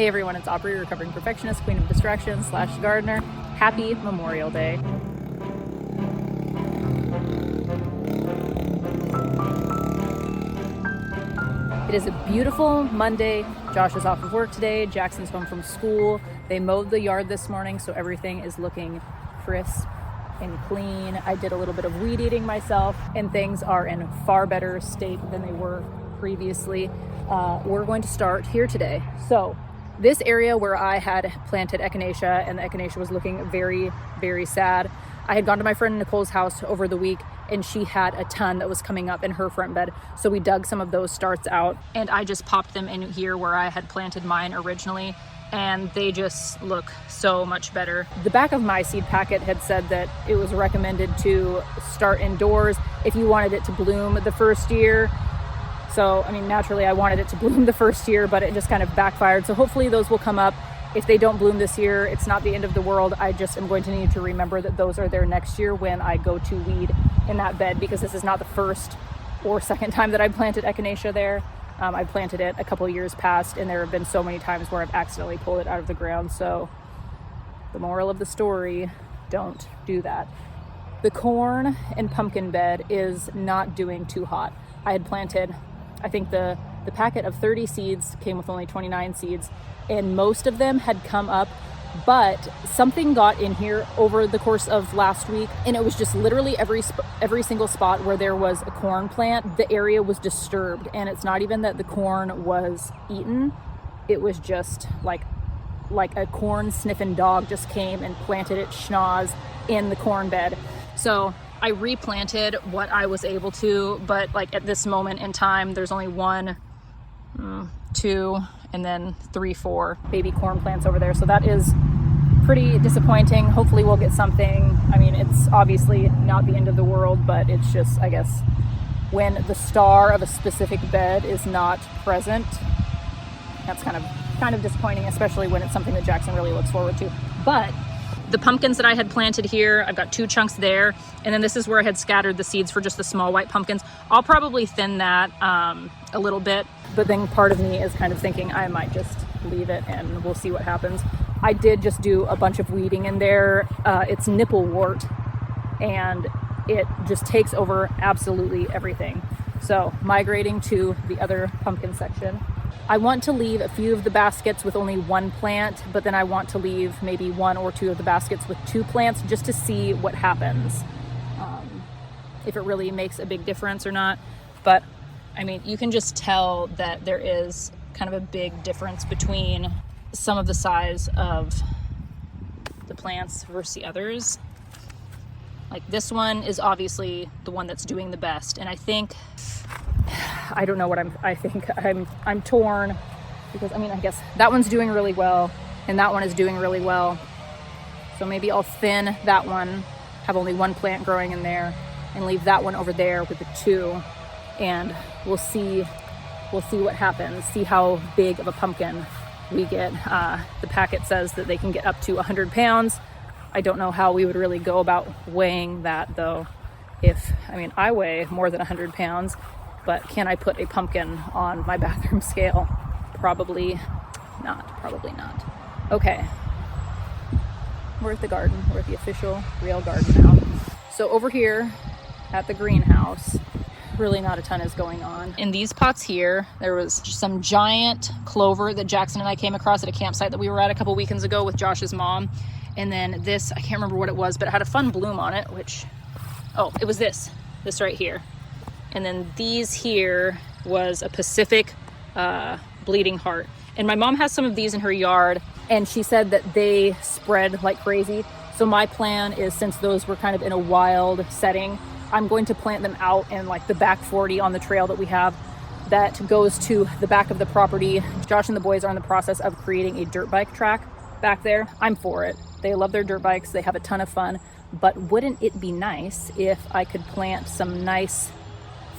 Hey everyone, it's Aubrey, recovering perfectionist, queen of distractions / gardener. Happy Memorial Day. It is a beautiful Monday. Josh is off of work today. Jackson's home from school. They mowed the yard this morning, so everything is looking crisp and clean. I did a little bit of weed eating myself, and things are in far better state than they were previously. We're going to start here today. So this area where I had planted echinacea, and the echinacea was looking very, very sad. I had gone to my friend Nicole's house over the week, and she had a ton that was coming up in her front bed. So we dug some of those starts out, and I just popped them in here where I had planted mine originally, and they just look so much better. The back of my seed packet had said that it was recommended to start indoors if you wanted it to bloom the first year. So, I mean, naturally I wanted it to bloom the first year, but it just kind of backfired. So hopefully those will come up. If they don't bloom this year, it's not the end of the world. I just am going to need to remember that those are there next year when I go to weed in that bed, because this is not the first or second time that I planted echinacea there. I planted it a couple years past, and there have been so many times where I've accidentally pulled it out of the ground. So the moral of the story, don't do that. The corn and pumpkin bed is not doing too hot. I had planted, I think the packet of 30 seeds came with only 29 seeds, and most of them had come up, but something got in here over the course of last week, and it was just literally every single spot where there was a corn plant, the area was disturbed. And it's not even that the corn was eaten, it was just like a corn sniffing dog just came and planted its schnoz in the corn bed. So I replanted what I was able to, but like at this moment in time, there's only 1, 2, and then 3, 4 baby corn plants over there. So that is pretty disappointing. Hopefully we'll get something. I mean, it's obviously not the end of the world, but it's just, I guess, when the star of a specific bed is not present, that's kind of disappointing, especially when it's something that Jackson really looks forward to. But the pumpkins that I had planted here, I've got 2 chunks there, and then this is where I had scattered the seeds for just the small white pumpkins. I'll probably thin that a little bit, but then part of me is kind of thinking I might just leave it and we'll see what happens. I did just do a bunch of weeding in there. It's nipple wart, and it just takes over absolutely everything. So migrating to the other pumpkin section. I want to leave a few of the baskets with only 1 plant, but then I want to leave maybe 1 or 2 of the baskets with 2 plants just to see what happens, if it really makes a big difference or not. But I mean, you can just tell that there is kind of a big difference between some of the size of the plants versus the others. Like this one is obviously the one that's doing the best, and I don't know what I'm torn, because I mean, I guess that one's doing really well and that one is doing really well. So maybe I'll thin that one, have only 1 plant growing in there, and leave that one over there with the 2, and we'll see what happens, see how big of a pumpkin we get. The packet says that they can get up to 100 pounds. I don't know how we would really go about weighing that though. I weigh more than 100 pounds, but can I put a pumpkin on my bathroom scale? Probably not. Okay, we're at the garden. We're at the official real garden now. So over here at the greenhouse, really not a ton is going on. In these pots here, there was some giant clover that Jackson and I came across at a campsite that we were at a couple weekends ago with Josh's mom. And then this, I can't remember what it was, but it had a fun bloom on it, it was this right here. And then these here was a Pacific bleeding heart. And my mom has some of these in her yard, and she said that they spread like crazy. So my plan is, since those were kind of in a wild setting, I'm going to plant them out in like the back 40 on the trail that we have that goes to the back of the property. Josh and the boys are in the process of creating a dirt bike track back there. I'm for it. They love their dirt bikes. They have a ton of fun. But wouldn't it be nice if I could plant some nice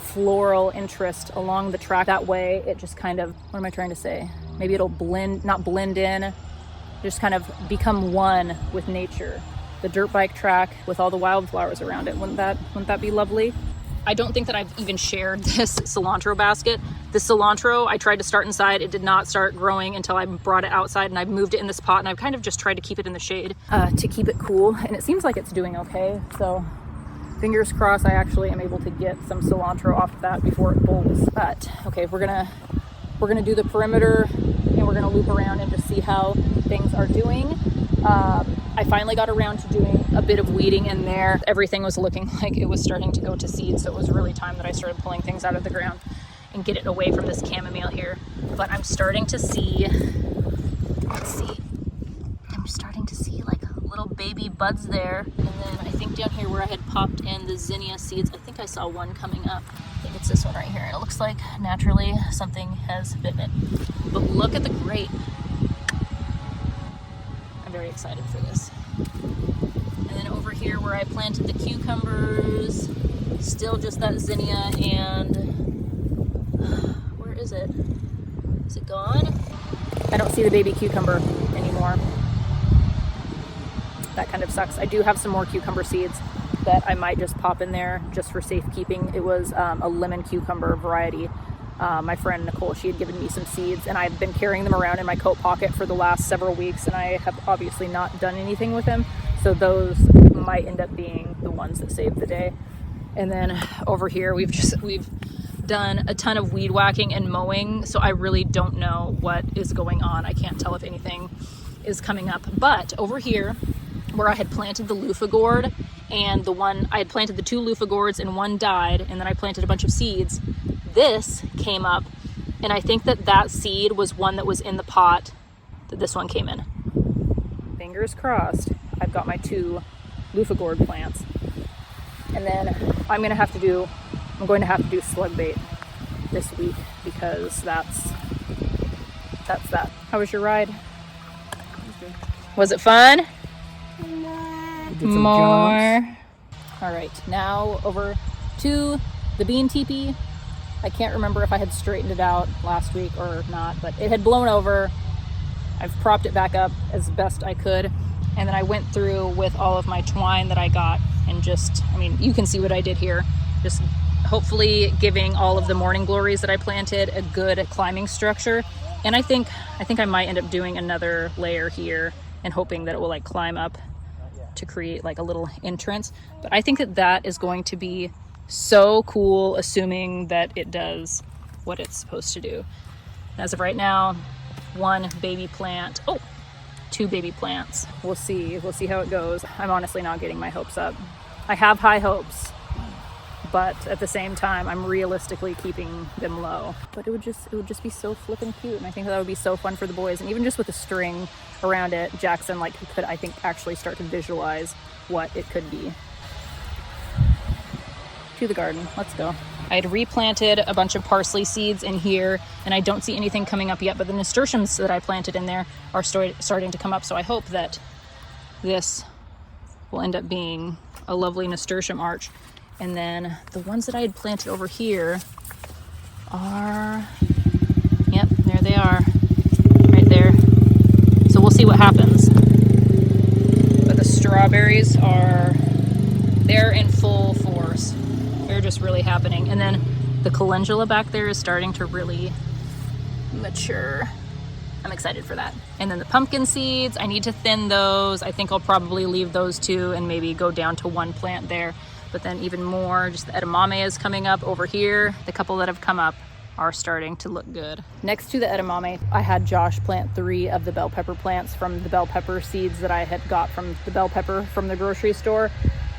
floral interest along the track? That way it just kind of, what am I trying to say? Maybe it'll not blend in, just kind of become one with nature. The dirt bike track with all the wildflowers around it. Wouldn't that be lovely? I don't think that I've even shared this cilantro basket. This cilantro, I tried to start inside. It did not start growing until I brought it outside, and I've moved it in this pot, and I've kind of just tried to keep it in the shade to keep it cool. And it seems like it's doing okay. So fingers crossed I actually am able to get some cilantro off of that before it bolts. But okay, we're gonna do the perimeter, and we're gonna loop around and just see how things are doing. I finally got around to doing a bit of weeding in there. Everything was looking like it was starting to go to seed, so it was really time that I started pulling things out of the ground and get it away from this chamomile here. But I'm starting to see, let's see, I'm starting to see like little baby buds there. And then I think down here where I had popped in the zinnia seeds, I think I saw one coming up. I think it's this one right here. It looks like naturally something has bitten it. But look at the grape. Very excited for this. And then over here where I planted the cucumbers, still just that zinnia, and where is it? Is it gone? I don't see the baby cucumber anymore. That kind of sucks. I do have some more cucumber seeds that I might just pop in there just for safekeeping. It was a lemon cucumber variety. My friend Nicole, she had given me some seeds, and I've been carrying them around in my coat pocket for the last several weeks, and I have obviously not done anything with them, so those might end up being the ones that save the day. And then over here we've done a ton of weed whacking and mowing, so I really don't know what is going on. I can't tell if anything is coming up. But over here where I had planted the loofah gourd, and I had planted the 2 loofah gourds and one died, and then I planted a bunch of seeds, this came up, and I think that seed was one that was in the pot that this one came in. Fingers crossed, I've got my 2 loofah gourd plants. And then I'm going to have to do slug bait this week, because that's that. How was your ride? Was it fun? More. All right, now over to the bean teepee. I can't remember if I had straightened it out last week or not, but it had blown over. I've propped it back up as best I could. And then I went through with all of my twine that I got, and you can see what I did here. Just hopefully giving all of the morning glories that I planted a good climbing structure. And I think I might end up doing another layer here and hoping that it will like climb up to create like a little entrance. But I think that is going to be so cool, assuming that it does what it's supposed to do. As of right now, 1 baby plant. 2 baby plants. We'll see how it goes. I'm honestly not getting my hopes up. I have high hopes, but at the same time I'm realistically keeping them low. But it would just be so flippin' cute, and I think that would be so fun for the boys. And even just with the string around it, Jackson could I think actually start to visualize what it could be. To the garden, let's go. I had replanted a bunch of parsley seeds in here, and I don't see anything coming up yet, but the nasturtiums that I planted in there are starting to come up, so I hope that this will end up being a lovely nasturtium arch. And then the ones that I had planted over here are, yep, there they are, right there. So we'll see what happens. But the strawberries they're in full force. They're just really happening. And then the calendula back there is starting to really mature. I'm excited for that. And then the pumpkin seeds, I need to thin those. I think I'll probably leave those 2 and maybe go down to 1 plant there. But then even more, just the edamame is coming up over here. The couple that have come up are starting to look good. Next to the edamame, I had Josh plant 3 of the bell pepper plants from the bell pepper seeds that I had got from the bell pepper from the grocery store.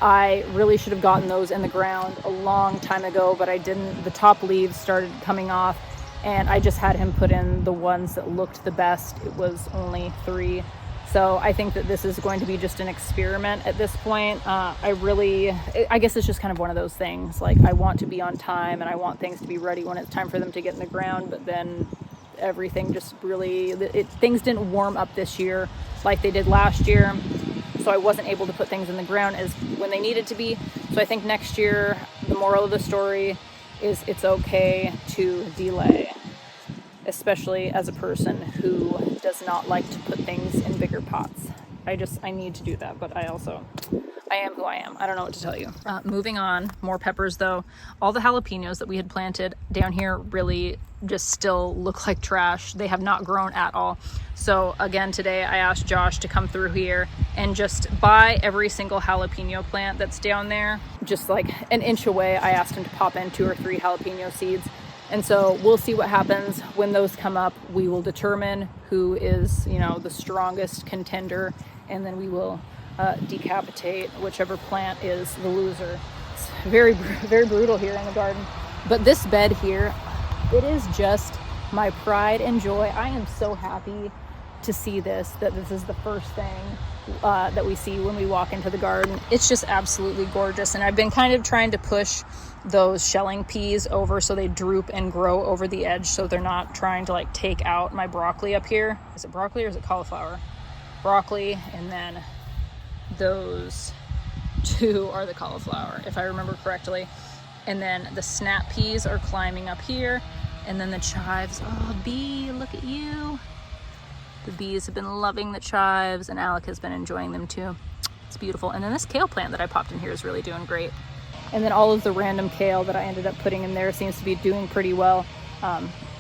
I really should have gotten those in the ground a long time ago, but I didn't. The top leaves started coming off, and I just had him put in the ones that looked the best. It was only 3. So I think that this is going to be just an experiment at this point. I guess it's just kind of one of those things. Like, I want to be on time, and I want things to be ready when it's time for them to get in the ground, but then everything just really, things didn't warm up this year like they did last year. So I wasn't able to put things in the ground as when they needed to be. So I think next year, the moral of the story is it's okay to delay, especially as a person who does not like to put things in bigger pots. I need to do that, but I am who I am. I don't know what to tell you. Moving on, more peppers though. All the jalapenos that we had planted down here really just still look like trash. They have not grown at all. So again, today I asked Josh to come through here and just buy every single jalapeno plant that's down there. Just like an inch away, I asked him to pop in 2 or 3 jalapeno seeds. And so we'll see what happens when those come up. We will determine who is, you know, the strongest contender, and then we will decapitate whichever plant is the loser. It's very, very brutal here in the garden. But this bed here, it is just my pride and joy. I am so happy to see this, that this is the first thing that we see when we walk into the garden. It's just absolutely gorgeous. And I've been kind of trying to push those shelling peas over so they droop and grow over the edge, so they're not trying to like take out my broccoli up here. Is it broccoli or is it cauliflower? Broccoli, and then those 2 are the cauliflower, if I remember correctly. And then the snap peas are climbing up here, and then the chives. Oh, bee, look at you. The bees have been loving the chives, and Alec has been enjoying them too. It's beautiful. And then this kale plant that I popped in here is really doing great. And then all of the random kale that I ended up putting in there seems to be doing pretty well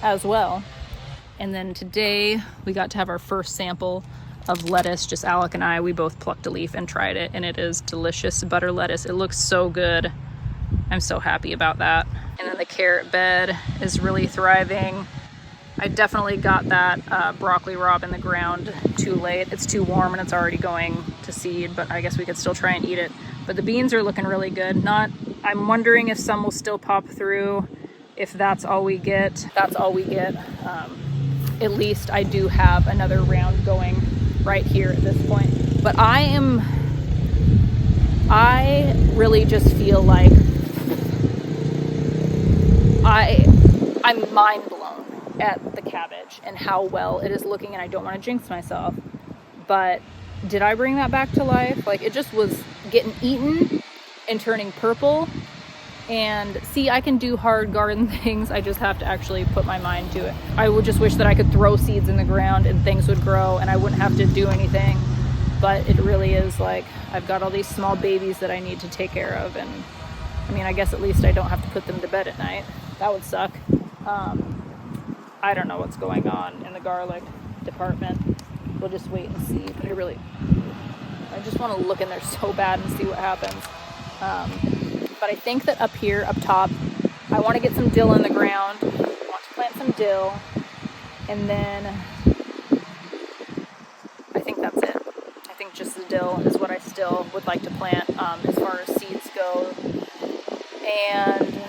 as well. And then today we got to have our first sample of lettuce. Just Alec and I, we both plucked a leaf and tried it, and it is delicious butter lettuce. It looks so good. I'm so happy about that. And then the carrot bed is really thriving. I definitely got that broccoli rabe in the ground too late. It's too warm and it's already going to seed, but I guess we could still try and eat it. But the beans are looking really good. I'm wondering if some will still pop through. If that's all we get, that's all we get. At least I do have another round going right here at this point. But I really just feel like I'm mind blown at the cabbage and how well it is looking, and I don't want to jinx myself, but did I bring that back to life? Like, it just was getting eaten and turning purple. And see, I can do hard garden things. I just have to actually put my mind to it. I would just wish that I could throw seeds in the ground and things would grow and I wouldn't have to do anything. But it really is like, I've got all these small babies that I need to take care of. And I mean, I guess at least I don't have to put them to bed at night. That would suck. I don't know what's going on in the garlic department. We'll just wait and see. But I just want to look in there so bad and see what happens. But I think that up here, up top, I want to get some dill in the ground. I want to plant some dill. And then I think that's it. I think just the dill is what I still would like to plant as far as seeds go. And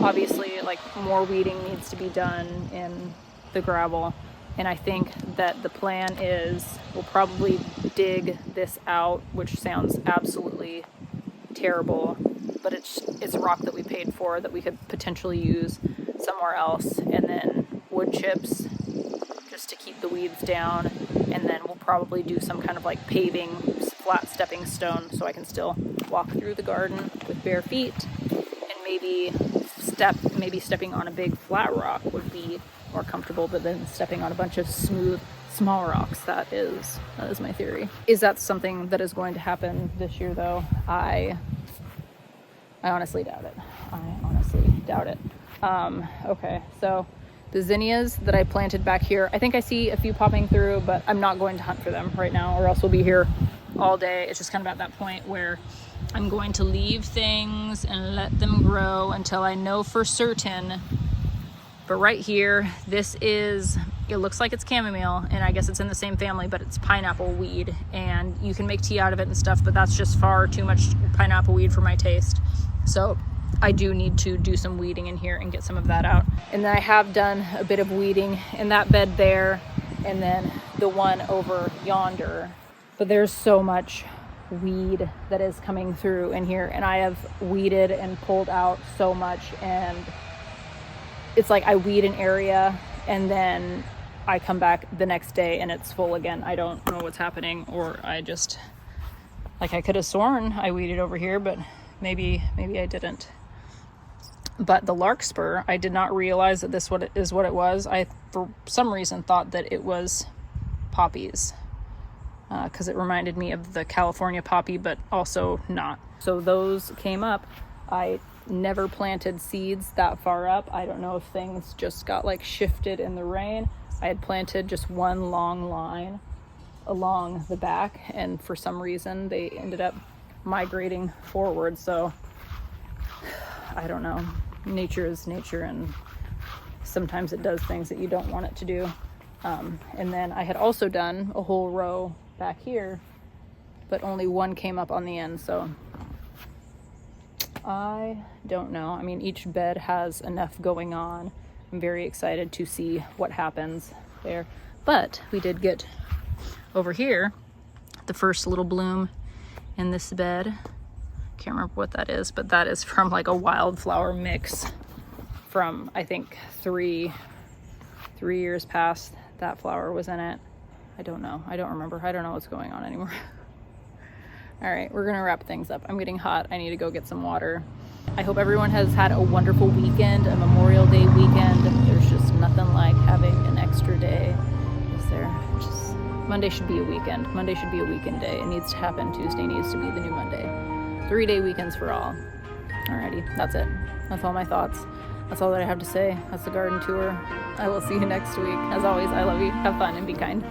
obviously, like, more weeding needs to be done in the gravel. And I think that the plan is we'll probably dig this out, which sounds absolutely terrible, but it's rock that we paid for that we could potentially use somewhere else. And then wood chips just to keep the weeds down. And then we'll probably do some kind of like paving, flat stepping stone so I can still walk through the garden with bare feet. And maybe stepping on a big flat rock would be more comfortable, but then stepping on a bunch of smooth small rocks, that is my theory. Is that something that is going to happen this year though? I honestly doubt it. Okay, so the zinnias that I planted back here, I think I see a few popping through, but I'm not going to hunt for them right now or else we'll be here all day. It's just kind of at that point where I'm going to leave things and let them grow until I know for certain. But right here, it looks like it's chamomile, and I guess it's in the same family, but it's pineapple weed, and you can make tea out of it and stuff, but that's just far too much pineapple weed for my taste. So I do need to do some weeding in here and get some of that out. And then I have done a bit of weeding in that bed there, and then the one over yonder. But there's so much weed that is coming through in here, and I have weeded and pulled out so much, and it's like I weed an area and then I come back the next day and it's full again. I don't know what's happening, or I just, like, I could have sworn I weeded over here, but maybe I didn't. But the larkspur, I did not realize that this is what it was. I, for some reason, thought that it was poppies. because it reminded me of the California poppy, but also not. So those came up. I never planted seeds that far up. I don't know if things just got like shifted in the rain. I had planted just one long line along the back, and for some reason they ended up migrating forward. So I don't know. Nature is nature, and sometimes it does things that you don't want it to do. And then I had also done a whole row back here, but only one came up on the end. So I don't know. I mean, each bed has enough going on. I'm very excited to see what happens there. But we did get over here the first little bloom in this bed. Can't remember what that is, but that is from like a wildflower mix from, I think, three years past. That flower was in it. I don't know. I don't remember. I don't know what's going on anymore. All right, we're gonna wrap things up. I'm getting hot. I need to go get some water. I hope everyone has had a wonderful weekend, a Memorial Day weekend. There's just nothing like having an extra day. Is there? Just Monday should be a weekend. Monday should be a weekend day. It needs to happen. Tuesday needs to be the new Monday. 3-day weekends for all. Alrighty, that's it. That's all my thoughts. That's all that I have to say. That's the garden tour. I will see you next week. As always, I love you. Have fun and be kind.